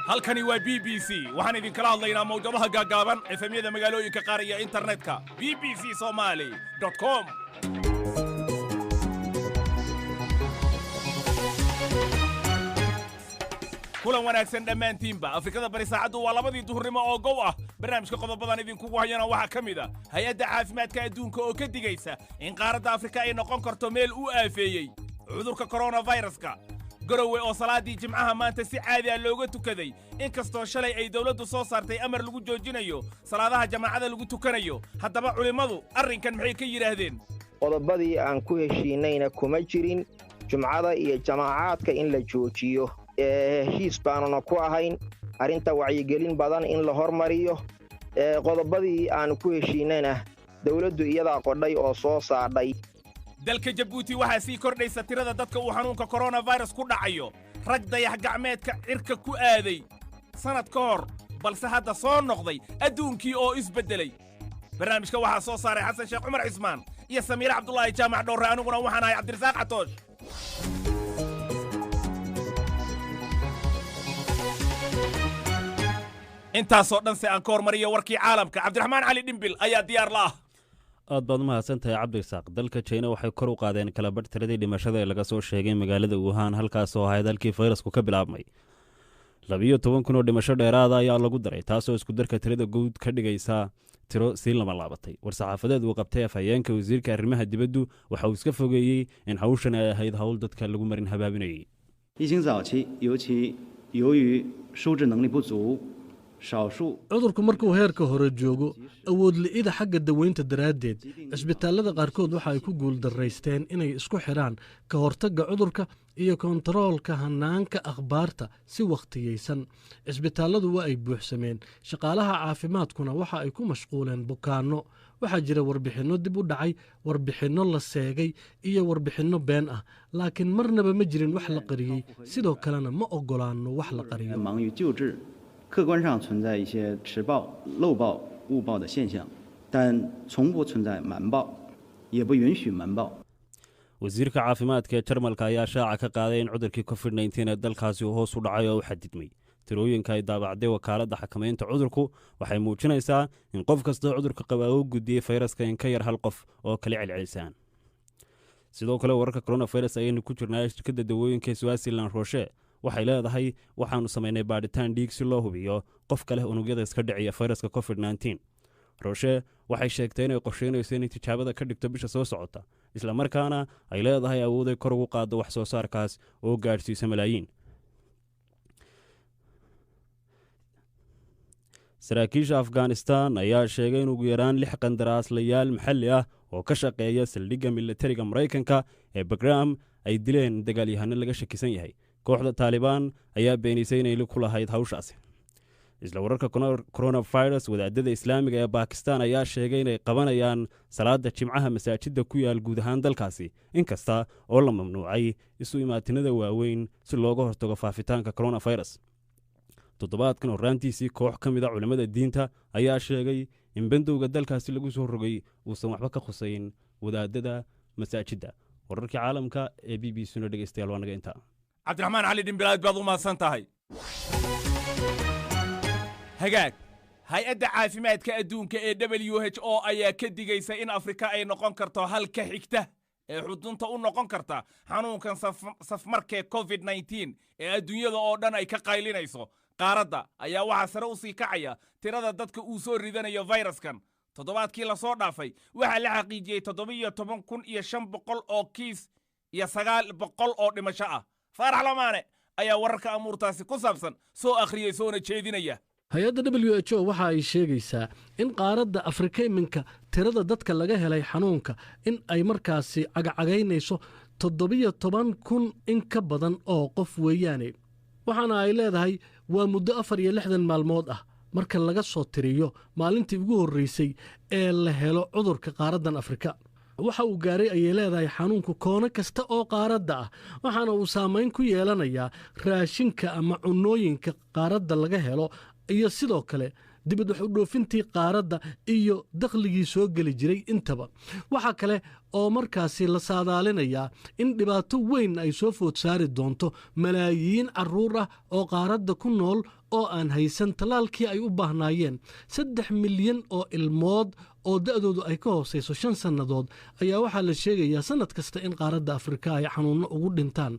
halkani waa BBC waxaan idin kala hadlaynaa mowjadaha gaagaaban efemyada magaalooyinka qaar iyo internetka bbcsomali.com kulan wanaagsan dhammaantiinba afrikada bari saacaddu waa 2 duhurnimo oo gow ah barnaamijka qodobadan idinkugu hayana waxaa ka mid ah hay-adda caafimaadka adduunka oo ka digaysa in qaaradda afrika ay noqon karto meel u aafeeyey cudurka coronaviruska garowe oo salaadii jimcaha maanta si caadi ah looga tukaday inkastoo shalay ay dawladdu soo saartay amar lagu joojinayo salaadaha jamaacada lagu tukanayo haddaba culimadu arrinkan maxay ka yidhaahdeen qodobadii aan ku heshiinayna kuma jirin jumcada iyo jamaacaadka in la joojiyo heshiis baanuna ku ahayn arrinta wacyigelin badan in la hormariyo qodobadii aan ku heshiinayna dawladdu iyadaa qodhay oo soo saadhay dalka Jabuuti waxaa sii kordhaysa tirada dadka uu xanuunka coronavirus ku dhacayo rag dayax gacmeedka cirka ku aaday sanad ka hor balse hadda soo noqday adduunkii oo isbedelay barnaamijka waxaa soo saaray xasan sheekh cumar cismaan iyo samiir cabdullaahi jaamac dhowre aniguna waxaan ahay cabdirasaaq catoosh intaasoo dhan se aan ka hormariyo warkii caalamka cabdiraxmaan cali dhimbil ayaa diyaar la ah aad baad mahadsantahay cabdirasaaq dalka China waxay kor u qaadeen kala badh tiradii dhimashada ee laga soo sheegay magaalada Wuhan halkaas oo ahayd halkii fayrasku ka bilaabmay 12,000 oo dhimasho dheeraad ayaa lagu daray taasoo isku darka tirada guud ka dhigaysa tiro sii lama laabatay war-saxaafadeed uu qabtay afhayeenka wasiirka arrimaha dibaddu waxa uu iska fogeeyey in hawshan ay ahayd hawl dadka lagu marin habaabinayay cudurku markuu heerka hore joogo awood li'ida xagga daweynta daraaddeed cisbitaallada qaarkood waxa ay ku guuldaraysteen inay isku xidhaan ka hortagga cudurka iyo kontaroolka hannaanka akhbaarta si wakhtiyaysan cisbitaalladu waa ay buuxsameen shaqaalaha caafimaadkuna waxa ay ku mashquuleen bukaanno waxaa jira warbixinno dib u dhacay warbixinno la seegay iyo warbixinno been ah laakiin marnaba ma jirin wax la qariyey sidoo kalena ma oggolaanno wax la qariyo 客观上存在一些迟报、漏报、误报的现象，但从不存在瞒报，也不允许瞒报。 wasiirka caafimaadka ee Jarmalka ayaa shaaca ka qaaday in cudurkii COVID-19 ee dalkaasi uu hoos u dhacay oo u xadidmay tirooyinka ay daabacday wakaaladda xakamaynta cudurku waxay muujinaysaa in qof kasta cudurka qaba uu gudbiyey fayraska in ka yar hal qof oo kala celcelisaan sidoo kale wararka coronavirus ayaynu ku jirnaa shirkadda dawooyinka Swaziland Roche waxay leedahay waxaanu samaynay baadhitaan dhiig si loo hubiyo qof kale unugyada iska dhiciya fayraska COVID-19 Roche waxay sheegtay inay qorsheynayso inay tijaabada ka dhigto bisha soo socota isla markaana ay leedahay awood ay kor ugu qaado wax soo saarkaas oo gaadhsiisa malaayiin saraakiisha Afghanistan ayaa sheegay in ugu yaraan 6 qandaraaslayaal maxalli ah oo ka shaqeeya saldhigga militariga Mareykanka ee Bagram ay dileen dagaalyahano laga shakisan yahay kooxda Taliban ayaa beenisay inay ku lahayd hawshaasi isla wararka coronavirus wadaadada islaamiga ee Pakistan ayaa sheegay inay qabanayaan salaada jimcaha masaajidda ku yaal guud ahaan dalkaasi inkasta oo la mamnuucay isu imaatinada waaweyn si looga hortago faafitaanka coronavirus toddobaadkan horaantiisii koox ka mid ah culimada diinta ayaa sheegay in bandowga dalkaasi lagu soo rogay uusan waxba ka khusayn wadaadada masaajidda wararkii caalamka ee BBC-na dhageystayaal waa naga intaa cabdiraxmaan cali dhimbilaad baad u mahadsan tahay hagaag hay-adda caafimaadka adduunka ee WHO ayaa ka digaysa in Afrika ay noqon karto halka xigta ee xudunta u noqon karta xanuunkan safmarkee COVID-19 ee adduunyada oo dhan ay ka qaylinayso qaaradda ayaa waxaa sare u sii kacaya tirada dadka uu soo ridanayo fayraskan toddobaadkii la soo dhaafay waxaa la xaqiijiyey 17,500 oo kiis iyo 900 oo dhimasho ah faarax lamaane ayaa wararka amuurtaasi ku saabsan soo akhriyay soona jeedinaya hay-adda WHO waxa ay sheegaysaa in qaaradda Afrika iminka tirada dadka laga helay xanuunka in ay markaasi cagacagaynayso 17,000 in ka badan oo qof weeyaane waxaana ay leedahay waa muddo 64 maalmood ah marka laga soo tiriyo maalintii ugu horreysay ee la helo cudurka qaaraddan Afrika waxa uu gaaray ayay leedahay xanuunku koono kasta oo qaaradda ah waxaana uu saamayn ku yeelanayaa raashinka ama cunnooyinka qaaradda laga helo iyo sidoo kale dibad wax u dhoofintii qaaradda iyo dakhligii soo geli jiray intaba waxa kale oo markaasi la saadaalinayaa in dhibaato weyn ay soo food saari doonto malaayiin carruur ah oo qaaradda ku nool oo aan haysan tallaalkii ay u baahnaayeen 3 milyan oo ilmood oo da'doodu ay ka hoosayso 5 sannadood ayaa waxaa la sheegayaa sannad kasta in qaaradda Afrika ay xanuunno ugu dhintaan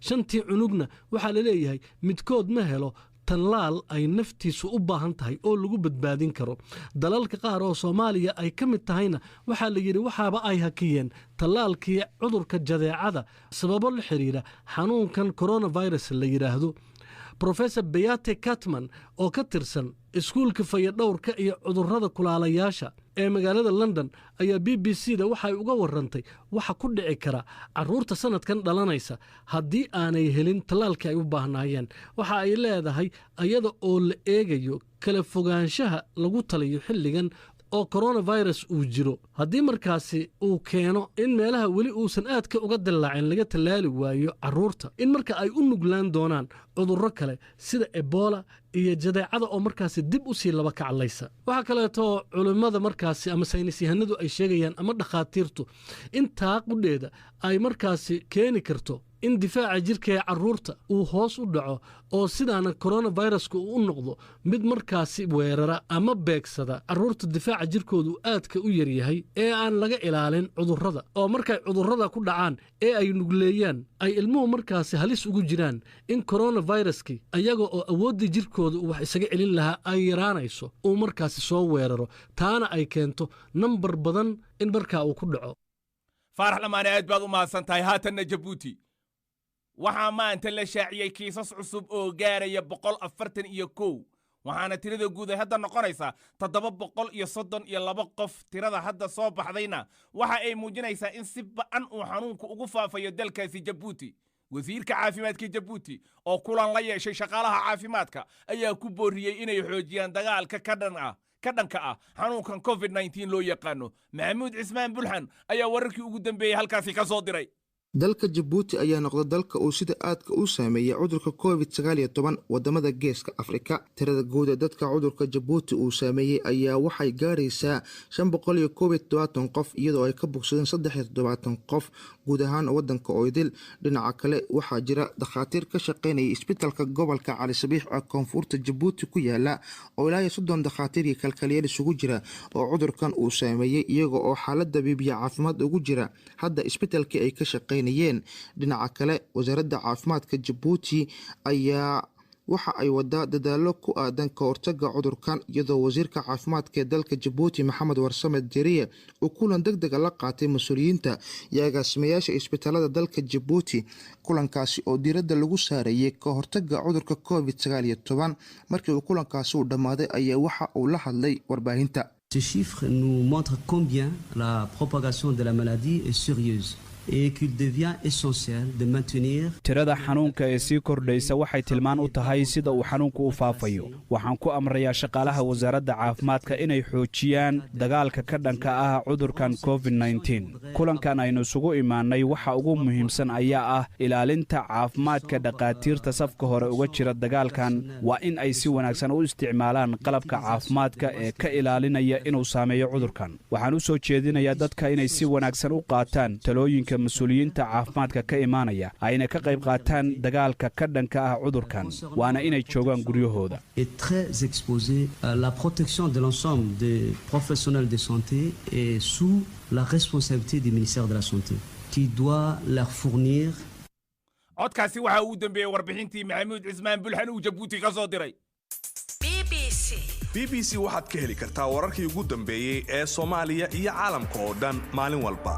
5tii cunugna waxaa la leeyahay midkood ma helo tallaal ay naftiisu u baahan tahay oo lagu badbaadin karo dalalka qaar oo Soomaaliya ay ka mid tahayna waxaa la yiri waxaaba ay hakiyeen tallaalkii cudurka jadeecada sababo la xiriira xanuunkan coronavirus la yiraahdo Professor Beate Katman oo ka tirsan iskuulka fayadhowrka iyo cudurrada kulaalayaasha ee magaalada London ayaa BBC-da waxay uga warrantay waxa ku dhici kara carruurta sanadkan dhalanaysa haddii aanay helin tallaalkii ay u baahnaayeen waxa ay leedahay ayada oo la eegayo kala fogaanshaha lagu taliyo xilligan oo coronavirus uu jiro haddii markaasi uu keeno in meelaha weli uusan aadka uga dillaacin laga tallaali waayo carruurta in marka ay u nuglaan doonaan cudurro kale sida Ebola iyo jadeecada oo markaasi dib u sii laba kaclaysa waxa kaleeto culimada markaasi ama saynisyahanadu ay sheegayaan ama dhakhaatiirtu in taaqudheeda ay markaasi keeni karto in difaaca jirka ee carruurta uu hoos u dhaco oo sidaana coronavirus-ku uu u noqdo mid markaasi weerara ama beegsada carruurta difaaca jirkoodu aadka u yaryahay ee aan laga ilaalin cudurrada oo markay cudurrada ku dhacaan ee ay nugleeyaan ay ilmuhu markaasi halis ugu jiraan in coronavirus-ki ayaga oo awooddii jirkooda uu wax isaga celin lahaa ay yaraanayso uu markaasi soo weeraro taana ay keento nambar badan in markaa uu ku dhaco faarax lamaane aad baad u mahadsan tahay haatanna Jabuuti waxaa maanta la shaaciyey kiisas cusub oo gaaraya 141 waxaana tirada guud ay hadda noqonaysaa 732 qof tirada hadda soo baxdayna waxa ay muujinaysaa in si ba'an uu xanuunku ugu faafayo dalkaasi Jabuuti wasiirka caafimaadka Jabuuti oo kulan la yeeshay shaqaalaha caafimaadka ayaa ku booriyey inay xoojiyaan dagaalka ka dhanka ah xanuunkan COVID-19 loo yaqaano Maxamuud Cismaan Bulxan ayaa wararkii ugu dambeeyay halkaasi ka soo diray dalka Jabuuti ayaa noqday dalka uu sida aadka u saameeyay cudurka COVID-19 wadamada geeska Afrika tirada guud ee dadka cudurka Jabuuti uu saameeyay ayaa waxay gaaraysaa 517 qof iyadoo ay ka bogsadeen 73 qof guud ahaan wadanka oo idil dhinaca kale waxaa jira dhakhaatiir ka shaqeynaya isbitaalka gobolka Cali Sabiix ee koonfurta Jabuuti ku yaala oo ilaa 30 dhakhaatiir iyo kalkaaliyaal isugu jira oo cudurkan uu saameeyay iyaga oo xaaladda bibiya caafimaad ugu jira hadda isbitaalka ay ka shaqeynayaan dhinaca kale wasaaradda caafimaadka Jabuuti ayaa waxa ay wadaa dadaalo ku aadan ka hortagga cudurkan iyadoo wasiirka caafimaadka ee dalka Jabuuti Maxamed Warsame Deriye uu kulan degdeg la qaatay mas'uuliyiinta iyo agaasimayaasha isbitaalada dalka Jabuuti kulankaasi oo diiradda lagu saarayay ka hortagga cudurka COVID-19 markii uu kulankaasi u dhamaaday ayaa waxa uu la hadlay warbaahinta. Ces chiffres nous montrent combien la propagation de la maladie est sérieuse. et qu'il devient essentiel de maintenir tirada xanuunka ee sii kordhaysa waxay tilmaan u tahay sida uu xanuunku u faafayo waxaan ku amrayaa shaqaalaha wasaaradda caafimaadka inay xoojiyaan dagaalka ka dhanka ah cudurkan COVID-19 kulankan aynu isugu imaanay waxa ugu muhiimsan ayaa ah ilaalinta caafimaadka dhaqaatiirta safka hore uga jira dagaalkan waa in ay si wanaagsan u isticmaalaan qalabka caafimaadka ee ka ilaalinaya inuu saameeyo cudurkan waxaan u soo jeedinayaa dadka inay si wanaagsan u qaataan talooyinka mas'uuliyiinta caafimaadka ka imaanaya ayna ka qayb qaataan dagaalka ka dhanka ah cudurkan waana inay joogaan guryahooda la protection de l'ensemble des professionnels de santé est sous la responsabilité du ministère de la santé qui doit leur fournir codkaasi waxa uu dambeeyay warbixintii Maxamuud Cismaan Bulxan uu Jabuuti ka soo diray BBC waxaad ka heli kartaa wararkii ugu dambeeyay ee Soomaaliya iyo caalamka oo dhan maalin walba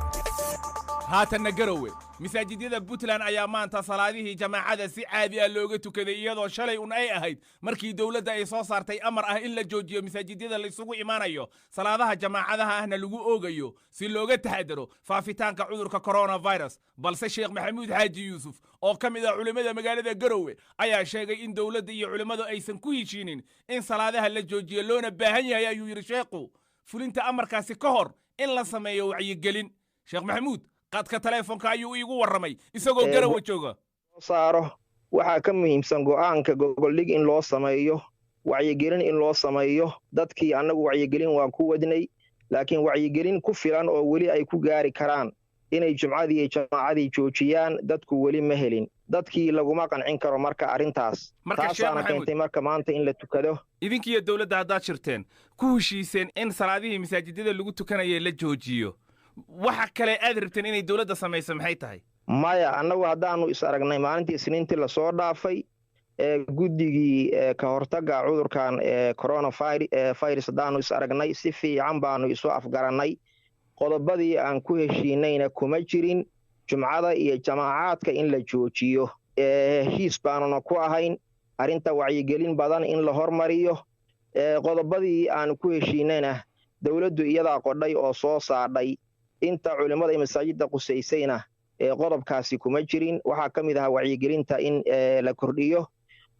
haatanna garowe masaajidyada Puntland ayaa maanta salaadihii jamaacada si caadi ah looga tukaday iyadoo shalay ay ahayd markii dawladda ay soo saartay amar ah in la joojiyo masaajidyada la isugu imaanayo salaadaha jamaacadaha ahna lagu oogayo si looga taxadaro faafitaanka cudurka coronavirus balse Sheekh Maxamuud Xaaji Yuusuf oo ka mid ah culimada magaalada Garowe ayaa sheegay in dawladda iyo culimadu aysan ku heshiinin in salaadaha la joojiyo loona baahan yahay ayuu yiri sheekhu fulinta amarkaasi ka hor in la sameeyo wacyigelin sheekh maxamuud qadka taleefonka ayuu iigu warramay isagoo garawa jooga saaro waxaa ka muhiimsan go'aanka gogoldhig in loo sameeyo wacyigelin in loo sameeyo dadkii annagu wacyigelin waan ku wadnay laakiin wacyigelin ku filan oo weli ay ku gaari karaan inay jumcadii iyo jamaacadii joojiyaan dadku weli ma helin dadkii laguma qancin karo marka arrintaas taasaana keentay marka maanta in la tukado idinkiiyo dowladda haddaad shirteen ku heshiiseen in salaadihii masaajidada lagu tukanayay la joojiyo waxa kale aad rabteen inay dowladda samayso maxay tahay maya annagu haddaannu is aragnay maalintii isniintii lasoo dhaafay guddigii ka hortagga cudurkan coronavirus haddaannu is aragnay si fiican baannu isu afgarannay qodobadii aan ku heshiinayna kuma jirin jumcada iyo jamaacaadka in la joojiyo heshiis baanuna ku ahayn arrinta wacyigelin badan in la hormariyo qodobadii aan ku heshiinayna dowladdu iyadaa qodhay oo soo saadhay inta culimmada iyo masaajidda qusaysayna qodobkaasi kuma jirin waxaa ka mid ahaa wacyigelinta in la kordhiyo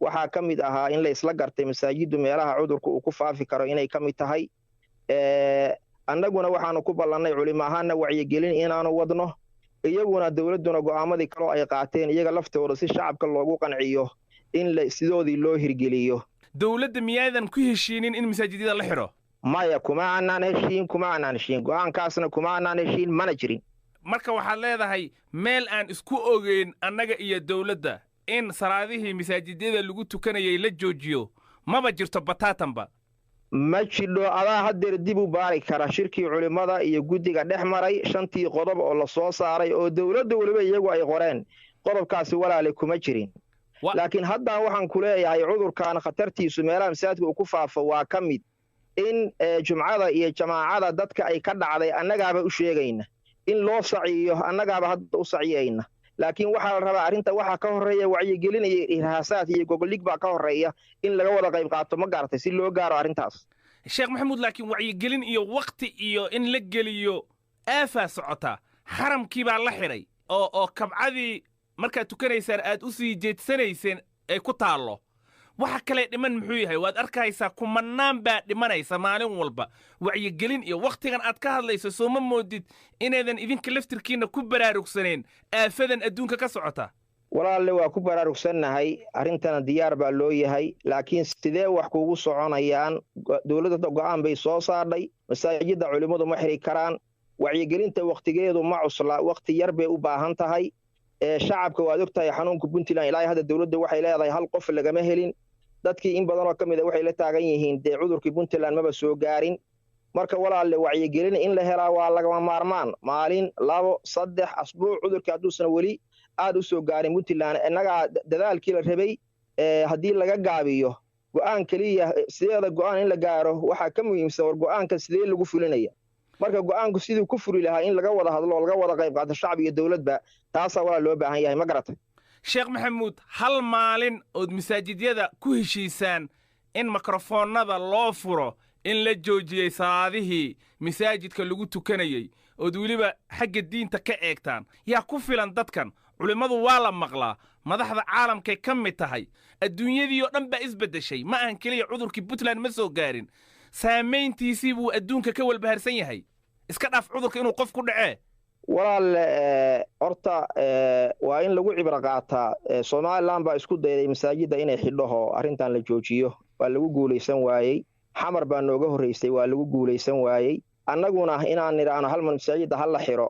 waxaa ka mid ahaa in la isla gartay masaajiddu meelaha cudurka uu ku faafi karo inay ka mid tahay annaguna waxaanu ku ballannay culimo ahaanna wacyigelin inaanu wadno iyaguna dowladduna go'aamadii kaloo ay qaateen iyaga laftooda si shacabka loogu qanciyo in sidoodii loo hirgeliyo dowladda miyaadan ku heshiinin in masaajidyada la xidho maya kuma aanaan heshiin go'aankaasna kuma aanaan heshiin mana jirin marka waxaad leedahay meel aan isku ogeyn annaga iyo dowladda in salaadihii masaajidyada lagu tukanayay la joojiyo maba jirto bataatanba ma jidho adaa haddeer dib u baari kara shirkii culimmada iyo guddiga dhex maray 5tii qodob oo la soo saaray oo dowladda weliba iyagu ay qoreen qodobkaasi walaale kuma jirin laakiin haddaan waxaan ku leeyahay cudurkan khatartiisu meelaha masaajidka uu ku faafo waa ka mid in jumcada iyo jamaacada dadka ay ka dhacday annagaaba u sheegayna in loo saciyo annagaaba hadda u saciyayna laakiin waxaa la rabaa arrinta waxaa ka horreeya wacyigelin iyo irhaasaad iyo gogoldhig baa ka horreeya in laga wada qayb qaato ma gaartay si loo gaaro arrintaas sheekh maxamuud laakiin wacyigelin iyo wakhti iyo in la geliyo aafaa socota xaramkii baa la xidhay oo kabcadii markaad tukanaysaan aad u sii jeedsanayseen ay ku taallo waxa kale dhiman muxuu yahay waad arkaysaa kumannaan baa dhimanaysa maalin walba wacyigelin iyo wakhtigan aad ka hadlayso soo ma moodid inaydan idinka laftirkiinna ku baraarugsaneen aafadan adduunka ka socota walaalle waa ku baraarugsannahay arrintana diyaar baa loo yahay laakiin sidee wax kuugu soconayaan dowladda go'aan bay soo saadhay masaajidda culimmadu ma xiri karaan wacyigelinta wakhtigeedu ma cusla wakhti yar bay u baahan tahay shacabka waad og tahay xanuunka puntland ilaa hadda dowladda waxay leedahay hal qof lagama helin dadkii in badanoo ka mid a waxay la taagan yihiin dee cudurkii puntland maba soo gaarin marka walaalle wacyigelin in la helaa waa lagama maarmaan maalin 2 3 asbuuc cudurkii hadduusan weli aad u soo gaarin puntland innagaa dadaalkii la rabay haddii laga gaabiyo go'aan keliya sideeda go'aan in la gaaro waxaa ka muhiimsan war go'aanka sidee lagu fulinaya marka go'aanku siduu ku furi lahaa in laga wada hadlo laga wada qayb qaato shacab iyo dowladba taasaa walaa loo baahan yahay ma garatay sheekh maxamuud hal maalin ood masaajidyada ku heshiisaan in mikrofoonnada loo furo in la joojiyey salaadihii masaajidka lagu tukanayey ood weliba xagga diinta ka eegtaan yaa ku filan dadkan culimmadu waa la maqlaa madaxda caalamkay ka mid tahay adduunyadii oo dhan baa isbeddeshay ma ahan keliya cudurkii puntland ma soo gaarin saamayntiisii buu adduunka ka walbaharsan yahay iska dhaaf cudurka inuu qof ku dhacee walaalle horta waa in lagu cibro qaataa somalilan baa isku dayday masaajidda inay xidhaho arrintan la joojiyo waa lagu guulaysan waayey xamar baa nooga horraysay waa lagu guulaysan waayey annaguna inaan nidhaahno hal masaajidda ha la xidho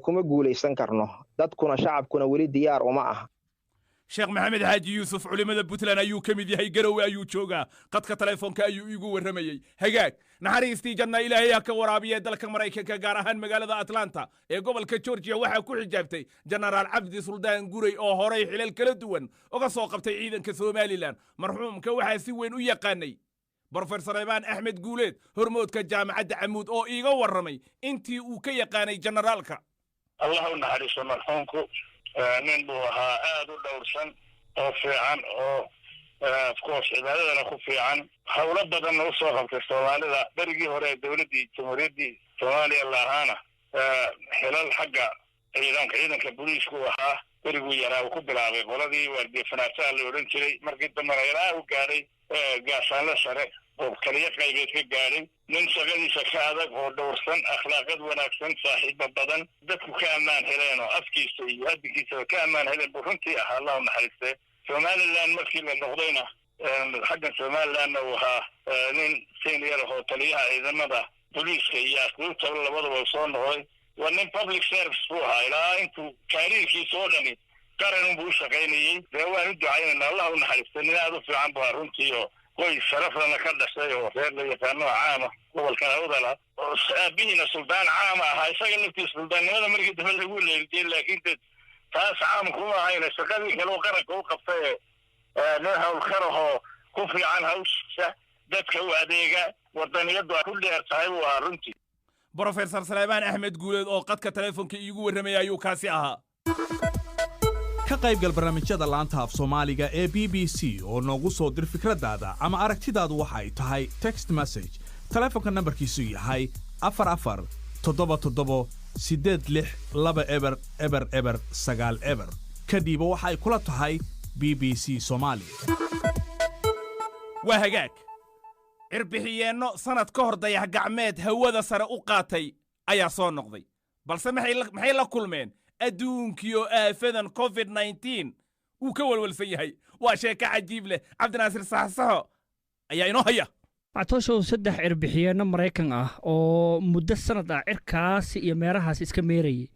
kuma guulaysan karno dadkuna shacabkuna weli diyaar uma aha sheekh maxamed xaaji yuusuf culimmada puntland ayuu ka mid yahay garowe ayuu joogaa qadka taleefoonka ayuu iigu warramayey hagaag naxariistii janna ilaahay ha ka waraabiya dalka maraykanka gaar ahaan magaalada atlanta ee gobolka georgiya waxaa ku xijaabtay jenaraal cabdi suldaan guray oo horay xilal kala duwan uga soo qabtay ciidanka somalilan marxuumka waxaa si weyn u yaqaanay brofesor eebaan axmed guuleed hormoodka jaamacadda camuud oo iiga warramay intii uu ka yaqaanay jenaraalka allah u naxariiso marxuumku nin buu ahaa aad u dhowrsan oo fiican oo afcourse cibaadadana ku fiican howlo badanna u soo qabtay soomaalida berigii hore dowladdii jamhuuriyaddii soomaaliya lahaana xilal xagga ciidanka booliisku ahaa beriguu yaraa uu ku bilaabay qoladii waardiye fanaasaha la odhan jiray markii dambena ilaa u gaadhay gaashaanle sare oo kaliya qaybeed ka gaadhay nin shaqadiisa ka adag oo dhowrsan akhlaaqad wanaagsan saaxiibo badan dadku ka ammaan heleen oo afkiisa iyo haddigiisaba ka ammaan heleen buu runtii ahaa allah u naxariistee somaliland markii la noqdayna xaggan somalilandna waxaa nin senior oo taliyaha ciidamada booliiska iyo asluubta labadaba soo noqday waa nin public service buu ahaa ilaa intuu kaariirkiisa oo dhani qaran unbuu u shaqaynayey dee waan u ducaynayna allah u naxariistay nin aad u fiican buu ahaa runtii oo qoys sharaflana ka dhashay oo reer la yaqaano caama gobolkan awdala oo aabihiina suldaan caama ahaa isaga laftiisa suldaannimada markii dambe lagu leeliyey laakiin de taas caam kuma ahayna shaqadii kale oo qaranka u qabtay nin hawlkarahoo ku fiican hawshiisa dadka u adeega wadaniyadu ku dheer tahay buu ahaa runtii brofesor saleymaan axmed guuleed oo qadka teleefonka iigu warramaya ayuu kaasi ahaa ka qaybgal barnaamijyada laanta af soomaaliga ee BBC oo noogu soo dir fikradaada ama aragtidaadu waxa ay tahay text message taleefonka nambarkiisu yahay 447862 kadib waxa ay kula tahay BBC Soomaali waa hagaag cirbixiyeenno sanad ka hor dayax gacmeed hawada sare u qaatay ayaa soo noqday balse maxay la kulmeen adduunkiyo aafadan covid-19 uu ka walwalsan yahay waa sheeko cajiib leh cabdinaasir saxsaxo ayaa inoo haya mactooshow 3 cirbixiyeenno Maraykan ah oo muddo sanad ah cirkaas iyo meerahaas iska meerayay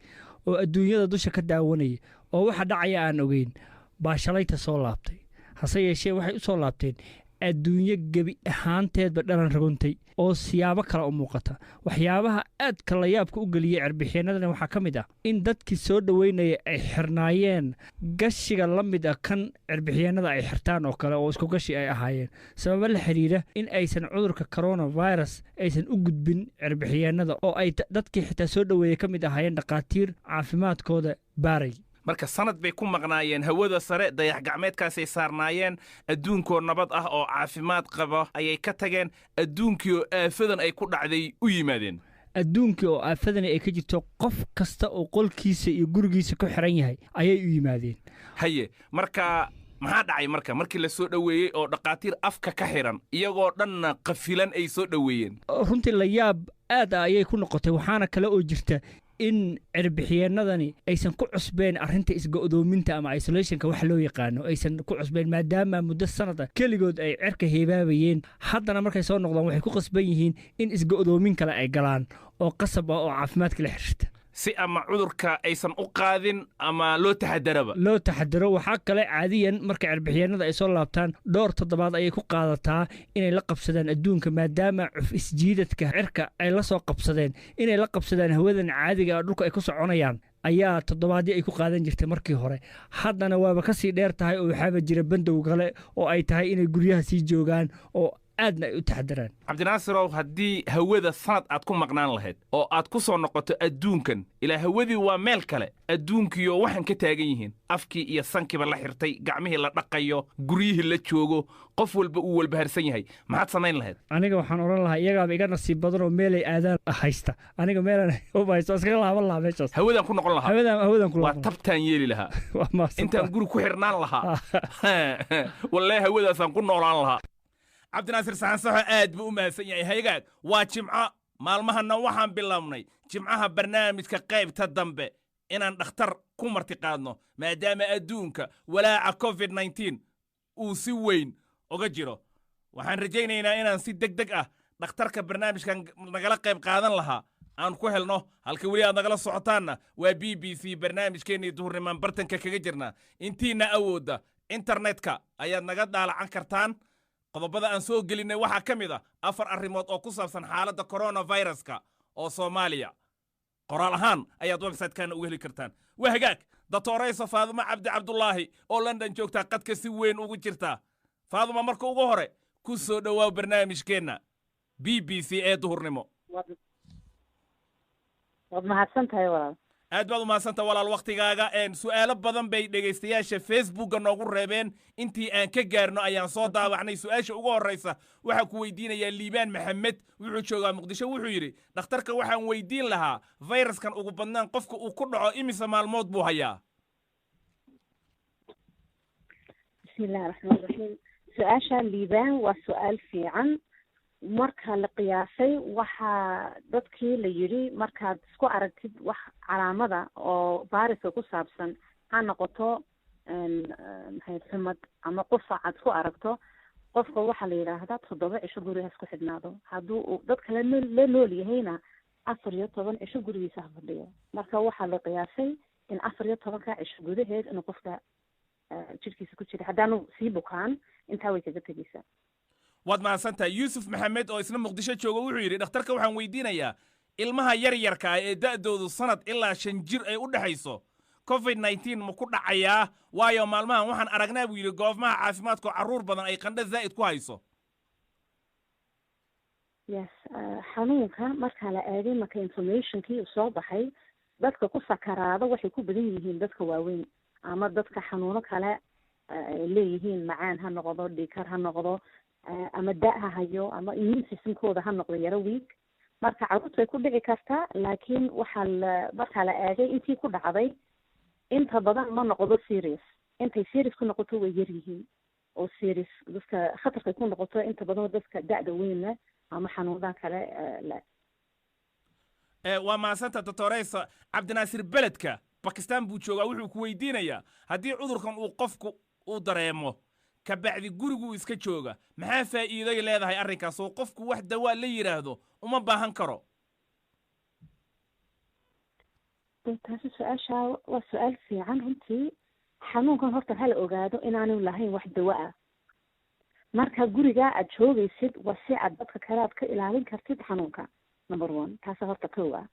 oo adduunyada dusha ka daawanayay oo waxa dhacaya aan ogeyn baa shalayta soo laabtay hase yeeshee waxay u soo laabteen adduunyo gebi ahaanteedba dhalan raguntay oo siyaabo kale u muuqata waxyaabaha aadka la yaabka u geliyay cirbixiyeennadan waxaa ka mid ah in dadkii soo dhoweynaya ay xirnaayeen gashiga la mid ah kan cirbixiyeennada ay xirtaan oo kale oo isku gashi ay ahaayeen sababo la xiriira in aysan cudurka coronavirus aysan u gudbin cirbixiyeennada oo ay dadkii xitaa soo dhoweeyay ka mid ahaayeen dhaqaatiir caafimaadkooda baaray marka sanad bay ku maqnaayeen hawada sare dayax gacmeedkaasay saarnaayeen adduunkoo nabad ah oo caafimaad qaba ayay ka tageen adduunkii oo aafadan ay ku dhacday u yimaadeen adduunkii oo aafadani ay ka jirto qof kasta oo qolkiisa iyo gurigiisa ku xiran yahay ayay u yimaadeen haye marka maxaa dhacay markii la soo dhoweeyey oo dhaqaatiir afka ka xiran iyagoo dhanna qafilan ay soo dhoweeyeen runtii la yaab aad ah ayay ku noqotay waxaana kale oo jirta in cirbixiyeennadani aysan ku cusbeen arrinta isgo'doominta ama isolationka wax loo yaqaano aysan ku cusbeen maadaama muddo sanada keligood ay cirka heebaabayeen haddana markay soo noqdaan waxay ku qasban yihiin in isgo'doomin kale ay galaan oo qasab ah oo caafimaadka la xiriirta si ama cudurka aysan u qaadin ama loo taxadaro waxaa kale caadiyan marka cirbixiyeennada ay soo laabtaan dhowr toddobaad ayay ku qaadataa inay la qabsadaan adduunka maadaama cuf isjiidadka cirka ay la soo qabsadeen inay la qabsadaan hawadan caadiga dhulka ay ku soconayaan ayaa toddobaadii ay ku qaadan jirtay markii hore haddana waaba ka sii dheer tahay oo waxaaba jira bandow kale oo ay tahay inay guryaha sii joogaan oo aadna ay u taxadaraan cabdinaasirow haddii hawada sanad aad ku maqnaan lahayd oo aad ku soo noqoto adduunkan ilaa hawadii waa meel kale adduunkiioo waxaan ka taagan yihiin afkii iyo sankiiba la xirtay gacmihii la dhaqayo guryihii la joogo qof walba uu walbaharsan yahay maxaad samayn lahayd aniga waxaan odhan lahaa iyagaaba iga nasiib badan oo meelay aadaan haysta aniga meelaan haysto iskaga laaban lahaa meeshaas hawadaan ku noqon lahaa hawadaan ku waa tabtaan yeeli lahaa intaan guri ku xirnaan lahaa wallee hawadaasaan ku noolaan lahaa cabdinaasir saxansaxo aad buu u mahadsan yahay haygaag waa jimco maalmahanna waxaan bilownay jimcaha barnaamijka qaybta dambe inaan dhakhtar ku martiqaadno maadaama adduunka walaaca covid-19 uu si weyn uga jiro waxaan rajaynaynaa inaan si degdeg ah dhakhtarka barnaamijkan nagala qayb qaadan lahaa aan ku helno halka weli aad nagala socotaanna waa BBC barnaamijkeennii duhurnimaan bartanka kaga jirnaa intiina awoodda internetka ayaad naga daalacan kartaan qodobada aan soo gelinay waxaa ka mid ah 4 arrimood oo ku saabsan xaaladda coronaviruska oo Soomaaliya qoraal ahaan ayaad website-kana uga heli kartaan waa hagaag doctorayso Faaduma Cabdi Cabdullaahi oo London joogta qadka si weyn ugu jirta Faaduma marka ugu hore ku soo dhawaaw barnaamijkeena BBC ee duhurnimo waad mahadsantahay walaal aad baad u mahadsantahay walaal waqtigaaga su'aalo badan bay dhegaystayaasha Facebookga noogu reebeen intii aan ka gaarno ayaan soo daawacnay su'aasha ugu horeysa waxa ku weydiinaya Liibaan Maxamed wuxuu joogaa Muqdisho wuxuu yiri dhakhtarka waxaan weydiin lahaa viruskan ugu badnaan qofka uu ku dhaco imisa maalmood buu hayaa bismillaahir rahmaanir rahiim su'aasha Liibaan waa su'aal fiican marka la qiyaasay waxaa dadkii la yidhi markaad isku aragtid wax calaamada oo viruska ku saabsan ha noqoto maxay xumad ama qufac aad ku aragto qofka waxaa la yidhaahdaa 7 cisho guriga isku xidhnaado hadduu uu dad kale la nool yahayna 14 cisho gurigiisa ha fadhiyo marka waxaa la qiyaasay in 14 cisho gudaheed inuu qofka jirkiisa ku jira haddaanu sii bukaan intaa way kaga tegaysaa. waad mahadsantahay yuusuf maxamed oo isna muqdisho jooga wuxuu yidhi dhakhtarka waxaan weydiinayaa ilmaha yaryarka ah ee da'doodu sanad ilaa 5 jir ay u dhexayso covid-19 ma ku dhacayaa waayo maalmahan waxaan aragnaa buu yidhi goobaha caafimaadka oo carruur badan ay qandho zaa'id ku hayso. yes xanuunka markaa la eegay marka informationkii uu soo baxay dadka ku sakaraado waxay ku badan yihiin dadka waaweyn ama dadka xanuuno kale ay leeyihiin macaan ha noqdo dhiikar ha noqdo ama da' ha hayo ama immune systemkooda ha noqdo yaro weak marka carruurta way ku dhici kartaa laakiin waxaa markaa la eegay intii ku dhacday inta badan ma noqdo serious intay serious ku noqoto way yar yihiin oo serious dadka khatarkay ku noqoto inta badan dadka da'da weynna ama xanuunada kale la waa maasanta doctoraysa cabdinaasir beledka bakistan buu joogaa wuxuu ku weydiinayaa haddii cudurkan uu qofku uu dareemo ka bacdi gurigu iska jooga maxaa faa'iiday leedahay arrinkaas oo qofku wax dawaa la yiraahdo uma baahan karo. taasi su-aasha waa su-aal fiican runtii xanuunkan horta hala ogaado inaanu lahayn wax dawa ah marka gurigaa aad joogaysid waa si aad dadka kale aad ka ilaalin kartid xanuunka number 1 taasa horta kow ah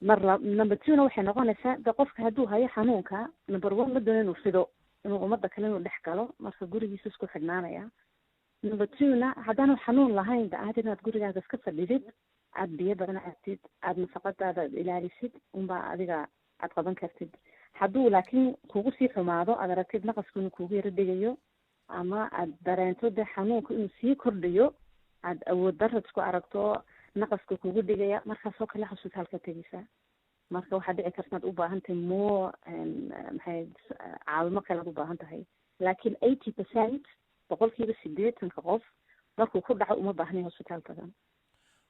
number 2na waxay noqonaysaa de qofka hadduu hayo xanuunka number 1 ma doono inuu fido inuu ummadda kale inuu dhex galo marka gurigiisa isku xidhnaanaya number 2na haddaanu xanuun lahayn ba aad inaad gurigaaga iska fadhidid aad biyo badan cabtid aad nafaqadaada ilaalisid unbaa adiga aad qaban kartid hadduu laakiin kugu sii xumaado aad aragtid naqasku inuu kugu yaro degayo ama aad dareento de xanuunka inuu sii kordhayo aad awood darad isku aragto naqaska kugu dhigaya markaasoo kale hosbitaalka tegaysaa marka waxaad dhici karta inaad u baahan tahay more maxay caawimo kale aad u baahan tahay laakiin 80% boqolkiiba 80 qof markuu ku dhaco uma baahnayn hosbitaal tagan.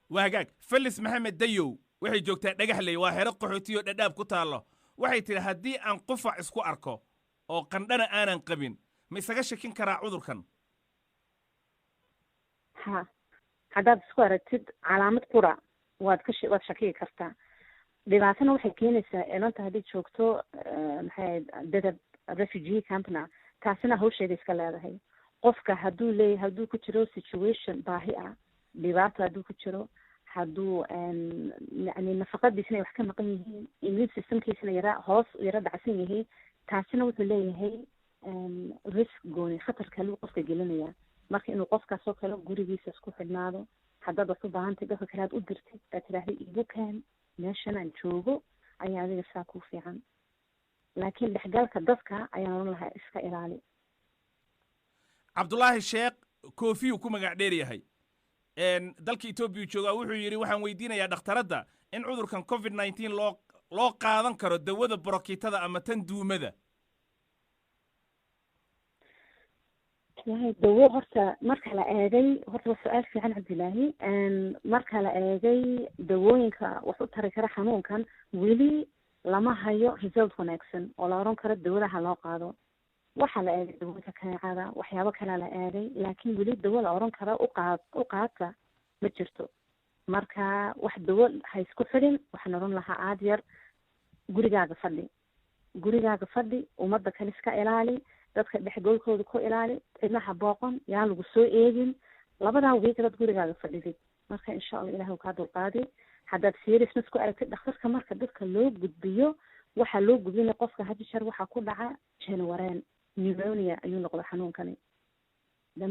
waa hagaag felis maxamed dayow waxay joogtaa dhagaxley waa xero qaxootiyo dhadhaab ku taallo waxay tidhi haddii aan qufac isku arko oo qandhana aanan qabin ma isaga shakin karaa cudurkan. ha haddaad isku aragtid calaamad qura waad shakigi kartaa dhibaatana waxay keenaysaa inanta haddii joogto maxay dadab refugee campna taasina hawsheeda iska leedahay qofka hadduu ku jiro situation baahi ah dhibaato hadduu ku jiro hadduu yani nafaqadiisna ay wax ka maqan yihiin immune systemkiisna yara dhacsan yihiin taasina wuxuu leeyahay risk gooni khatar kale qofka gelinaya marka inuu qofkaasoo kale gurigiisa isku xidhnaado haddaad wax u baahantahay dadka kale aad u dirtid aad tidhaahda igu kaan meeshan aan joogo ayaa adiga saa kuu fiican laakiin dhexgalka dadka ayaan oran lahaa iska ilaali. cabdulaahi sheekh koofiyuu ku magac dheer yahay dalka etoobiya joogaa wuxuu yidhi waxaan weydiinayaa dhakhtaradda in cudurkan covid-19 loo qaadan karo dawada borokiitada ama tan duumada. dawo horta marka la eegay horta waa su-aal fiican cabdilaahi marka la eegay dawooyinka wax u tari kara xanuunkan weli lama hayo result wanaagsan oo la oran karo dawadaha loo qaado waxaa la eegay dawooyinka kaneecada waxyaabo kalea la eegay laakiin weli dawo la oran karo u qaata ma jirto marka wax dawo ha isku xidhin waxaan oran lahaa aad yar gurigaaga fadhi ummadda kale iska ilaali dadka dhexgoolkooda ku ilaali cidnaha booqon yaan lagu soo eegin labadaa wiig dad gurigaaga fadhidid marka insha allah ilahi kaa dulqaadi haddaad seriousness ku aragtid dhakhtarka marka dadka loo gudbiyo waxaa loo gudbinaya qofka had jeer waxaa ku dhaca janwareen pneumonia ayuu noqda xanuunkani de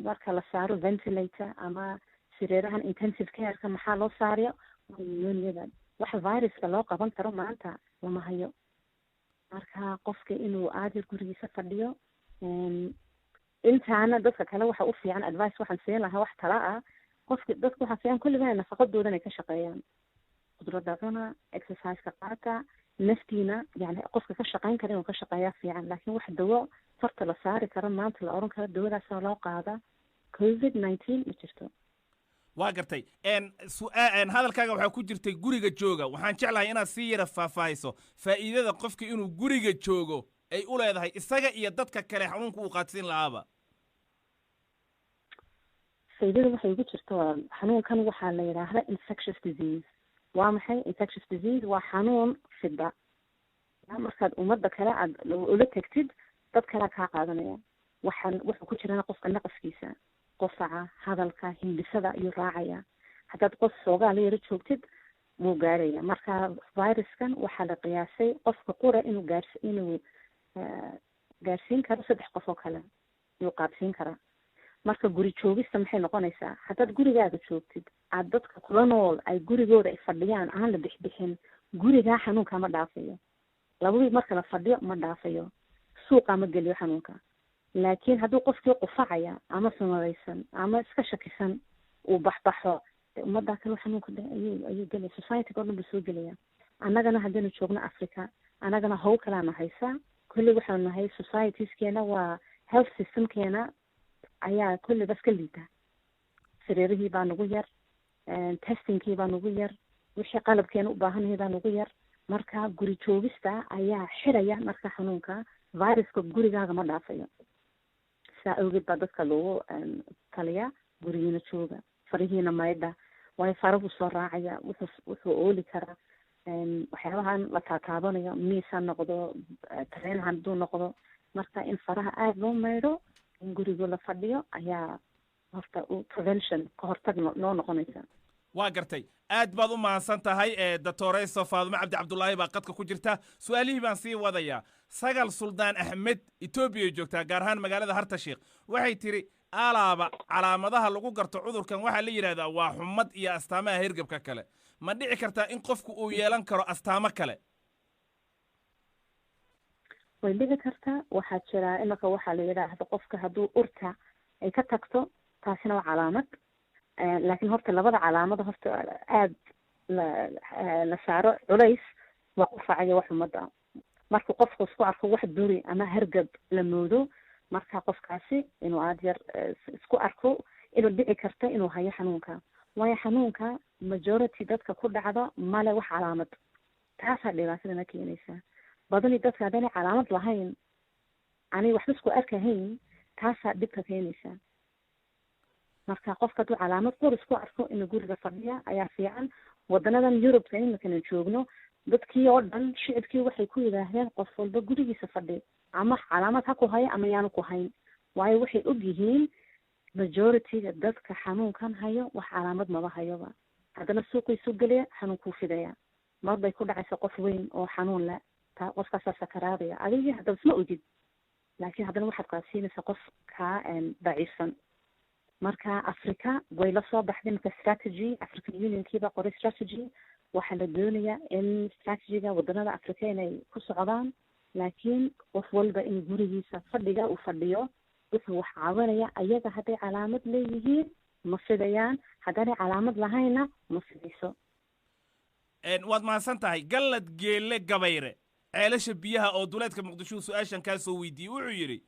marka la saaro ventilator ama sireerahan intensive careka maxaa loo saaraya pneumoniada waxa viruska loo qaban karo maanta lama hayo marka qofka inuu aadir gurigiisa fadhiyo intaana dadka kale waxa u fiican advice waxaan siin lahaa wax tala ah dadka waxaa fiican kulliba nafaqadooda inay ka shaqeeyaan qudrada cuna exerciseka qaata naftiina yani qofka ka shaqeyn kara inuu ka shaqeeyaa fiican laakiin wax dawo farta la saari karo maanta la oran karo dawadaasa loo qaada covid-19 ma jirto waa gartay hadalkaaga waxaa ku jirtay guriga jooga waxaan jeclahay inaad sii yara faahfaahiso faa'iidada qofka inuu guriga joogo ay u leedahay isaga iyo dadka kale xanuunka uu qaadsiin lahaaba faa'iidada waxay ugu jirto xanuunkan waxaa la yidhaahdaa infectious disease waa maxay infectious disease waa xanuun fida markaad ummadda kale aad ula tegtid dad kalea kaa qaadanaya wuxuu ku jirana qofka naqaskiisa qofaca hadalka hindhisada ayuu raacaya haddaad qof soogaa la yaro joogtid wuu gaaraya marka viruskan waxaa la qiyaasay qofka qura inuu gaarsiin karo 3 qof oo kale ayuu qaadsiin karaa marka guri joogista maxay noqonaysaa haddaad gurigaaga joogtid aad dadka kula nool ay gurigooda ay fadhiyaan aan la bixbixin gurigaa xanuunka ma dhaafayo labadii marka la fadhiyo ma dhaafayo suuqa ma geliyo xanuunka laakiin hadduu qofkii qufacaya ama sumadaysan ama iska shakisan uu baxbaxo ummaddaa kale xanuunka ayuu gelaya society-ga o dhan buu soo gelaya annagana haddaynu joogno africa annagana hawl kalaana haysaa kulli waxaanu nahay societieskeena waa health systemkeena ayaa kulli bas ka liita sariirihii baa nagu yar testingkii baa nagu yar wixii qalabkeena u baahanayay baa nagu yar marka guri joogista ayaa xiraya marka xanuunka viruska gurigaaga ma dhaafayo saa awgeed baa dadka loogu taliya gurigiina jooga farihiina maydha waayo farahu soo raacaya wuxuu ooli karaa waxyaabahan la taataabanayo miis ha noqdo tareen hadduu noqdo marka in faraha aada loo maydho in guriga la fadhiyo ayaa horta prevention ka hortag noo noqonaysa waa gartay aad baad u mahadsan tahay doctorayso faadumo cabdi cabdulaahi baa qadka ku jirta su-aalihii baan sii wadayaa sagal suldaan axmed etoobiya joogtaa gaar ahaan magaalada hartashiikh waxay tiri alaaba calaamadaha lagu garto cudurkan waxaa la yidhahdaa waa xumad iyo astaamaha hergebka kale ma dhici kartaa in qofku uu yeelan karo astaamo kale way dhici kartaa waxaa jira imika waxaa la yidhaahda qofka hadduu urta ay ka tagto taasina waa calaamad laakiin horta labada calaamada horta aada la saaro culays waa qufacayo wax umada markuu qofku isku arko wax duri ama hargab la moodo marka qofkaasi inuu aada yar isku arko inuu dhici karta inuu hayo xanuunka waayo xanuunka majority dadka ku dhacdo male wax calaamad taasaa dhibaatadana keenaysa badani dadka haddaanay calaamad lahayn anay waxba isku arkahayn taasaa dhibka keenaysa marka qofka hadduu calaamad qor isku arko inuu guriga fadhiya ayaa fiican wadanadan yurubka iminkana joogno dadkii oo dhan shicibkii waxay ku yidhaahdeen qof walba gurigiisa fadhi ama calaamad ha ku hayo ama yaanu ku hayn waayo waxay og yihiin majorityga dadka xanuunkan hayo wax calaamad maba hayoba haddana suuqiisu gelaya xanuunkuu fidaya mar bay ku dhacaysa qof weyn oo xanuun leh qofkaasaa sakaraadaya adigii haddaba isma ogid laakiin haddana waxaad qaadsiinaysaa qof kaa daciifsan marka africa way la soo baxday marka strategy african unionkiiba qoray strategy waxaa la doonayaa in strategiga wadanada africa inay ku socdaan laakiin qof walba in gurigiisa fadhiga uu fadhiyo wuxuu wax caawinaya ayaga hadday calaamad leeyihiin ma fidayaan haddaanay calaamad lahayna ma fidayso waad mahadsan tahay gallad geelle gabayre ceelasha biyaha oo duleedka muqdisho su-aashan kaa soo weydiiyey wuxuu yidhi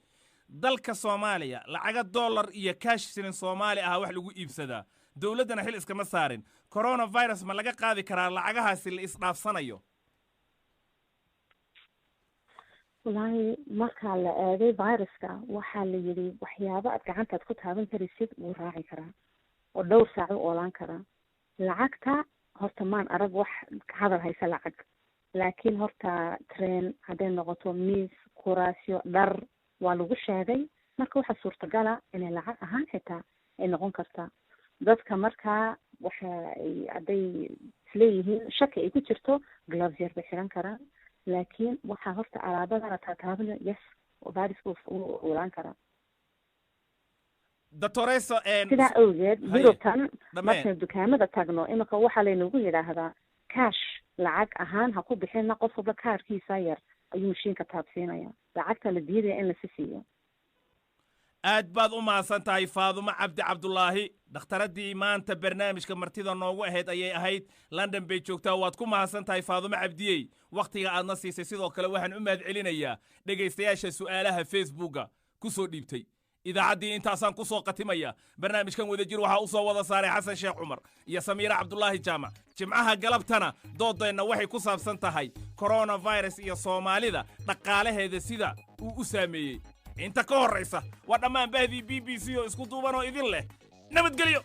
dalka soomaaliya lacaga dollar iyo kaash shilin soomaali ah wax lagu iibsadaa dowladdana xil iskama saarin coronavirus ma laga qaadi karaa lacagahaasi la isdhaafsanayo wallaahi markaa la eegay viruska waxaa la yidhi waxyaabo aad gacantaad ku taaban karaysid wuu raaci karaa oo dhowr saac u oolaan karaa lacagta horta maan arag wax hadal haysa lacag laakiin horta train hadday noqoto miis kuraasyo dhar waa lagu sheegay marka waxaa suurtagala inay lacag ahaan xitaa ay noqon kartaa dadka markaa waxa ay hadday isleeyihiin shaki ay ku jirto gloves yar bay xiran karaan laakiin waxaa horta alaabadana taataabana yes virusku uu oolaan karaa doctorayso sidaa awgeed yurubtan markaynu dukaamada tagno iminka waxaa laynagu yidhaahdaa cash lacag ahaan ha ku bixina qof walba kaarkiisa yar ayuu mashiinka taabsiinaya lacagta la diidaya in lasi siiyo aad baad u mahadsan tahay faadumo cabdi cabdulaahi dhakhtaradii maanta barnaamijka martida noogu ahayd ayay ahayd london bay joogtaa waad ku mahadsan tahay faadumo cabdiyey wakhtiga aadna siisay sidoo kale waxaan u mahad celinayaa dhegaystayaasha su'aalaha facebooka ku soo dhiibtay idaacaddii intaasaan ku soo qatimaya barnaamijkan wadajir waxaa u soo wada saaray xasan sheekh cumar iyo samiire cabdulaahi jaamac jimcaha galabtana doodeenna waxay ku saabsan tahay coronavirus iyo soomaalida dhaqaalaheeda sida uu u saameeyey inta ka horraysa waa dhammaan bahdii b b c oo isku duuban oo idin leh nabadgelyo